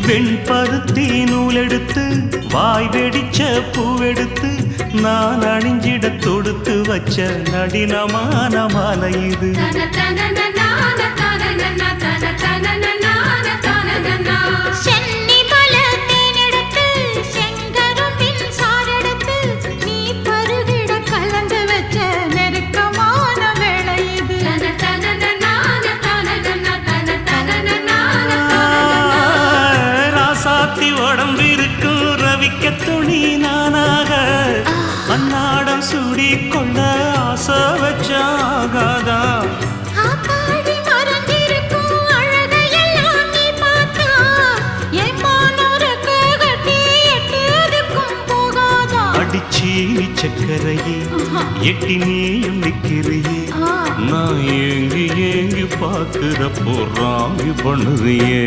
வெண்பருத்தி நூலெடுத்து வாய் வெடிச்ச பூவெடுத்து நான் அணிஞ்சிட தொடுத்து வச்ச நடினமான மாலை இது. உடம்பிருக்கும் ரவிக்க துணி நானாக அன்னாடம் சூடி கொண்ட ஆசை வச்சாகாதா. அடிச்சீனி சக்கரையே எட்டி நீயும் நிக்கிறியே நான் ஏங்கி ஏங்கி பார்க்கிறப்போ ராங்கி பண்ணுறியே.